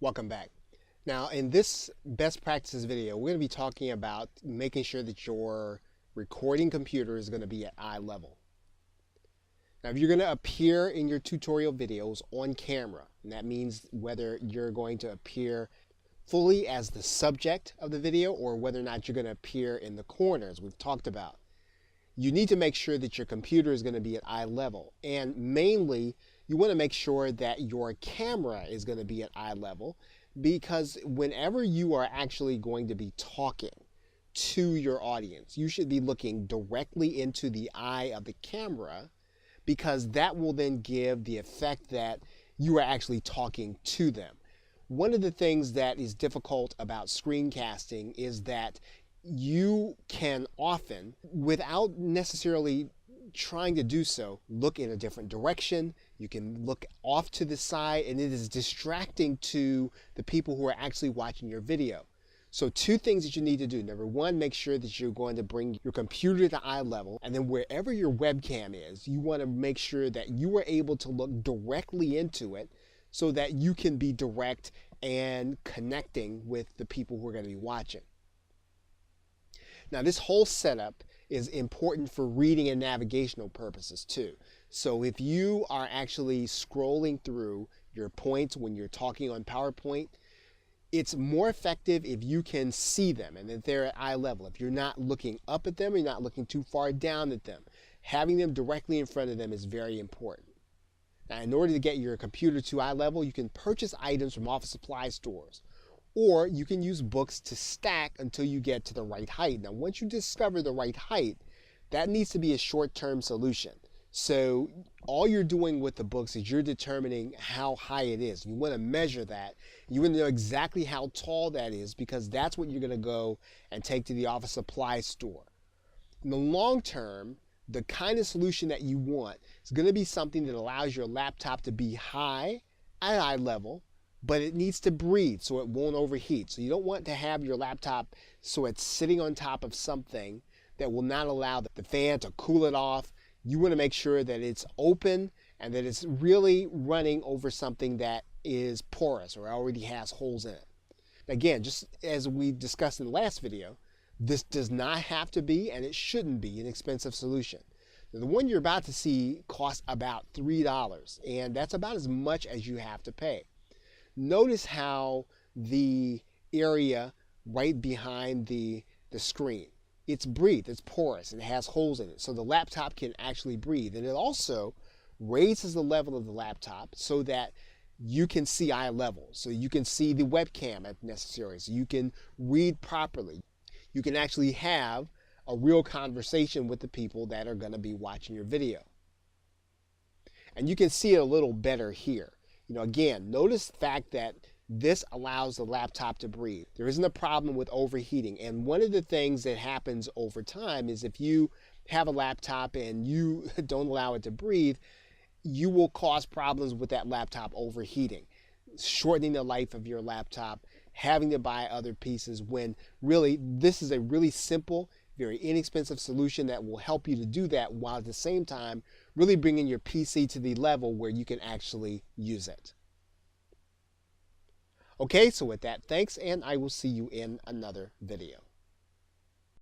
Welcome back. Now, in this best practices video, we're going to be talking about making sure that your recording computer is going to be at eye level. Now, if you're going to appear in your tutorial videos on camera, and that means whether you're going to appear fully as the subject of the video or whether or not you're going to appear in the corners we've talked about, you need to make sure that your computer is going to be at eye level. And mainly, you want to make sure that your camera is going to be at eye level, because whenever you are actually going to be talking to your audience, you should be looking directly into the eye of the camera, because that will then give the effect that you are actually talking to them. One of the things that is difficult about screencasting is that you can often, without necessarily trying to do so, look in a different direction. You can look off to the side, and it is distracting to the people who are actually watching your video. So two things that you need to do. Number one, make sure that you're going to bring your computer to eye level, and then wherever your webcam is, you want to make sure that you are able to look directly into it so that you can be direct and connecting with the people who are going to be watching. Now, this whole setup is important for reading and navigational purposes too. So if you are actually scrolling through your points when you're talking on PowerPoint, it's more effective if you can see them and that they're at eye level. If you're not looking up at them, you're not looking too far down at them. Having them directly in front of them is very important. Now, in order to get your computer to eye level, you can purchase items from office supply stores, or you can use books to stack until you get to the right height. Now, once you discover the right height, that needs to be a short-term solution. So all you're doing with the books is you're determining how high it is. You want to measure that. You want to know exactly how tall that is, because that's what you're going to go and take to the office supply store. In the long term, the kind of solution that you want is going to be something that allows your laptop to be high at eye level, but it needs to breathe so it won't overheat. So you don't want to have your laptop so it's sitting on top of something that will not allow the fan to cool it off. You want to make sure that it's open and that it's really running over something that is porous or already has holes in it. Again, just as we discussed in the last video, this does not have to be, and it shouldn't be, an expensive solution. Now, the one you're about to see costs about $3, and that's about as much as you have to pay. Notice how the area right behind the screen, it's breathed, it's porous, and it has holes in it, so the laptop can actually breathe. And it also raises the level of the laptop so that you can see eye level, so you can see the webcam if necessary, so you can read properly. You can actually have a real conversation with the people that are going to be watching your video. And you can see it a little better here. Again, notice the fact that this allows the laptop to breathe. There isn't a problem with overheating. And one of the things that happens over time is if you have a laptop and you don't allow it to breathe, you will cause problems with that laptop overheating, shortening the life of your laptop, having to buy other pieces, when really this is a really simple, very inexpensive solution that will help you to do that, while at the same time really bringing your PC to the level where you can actually use it. Okay, so with that, thanks, and I will see you in another video.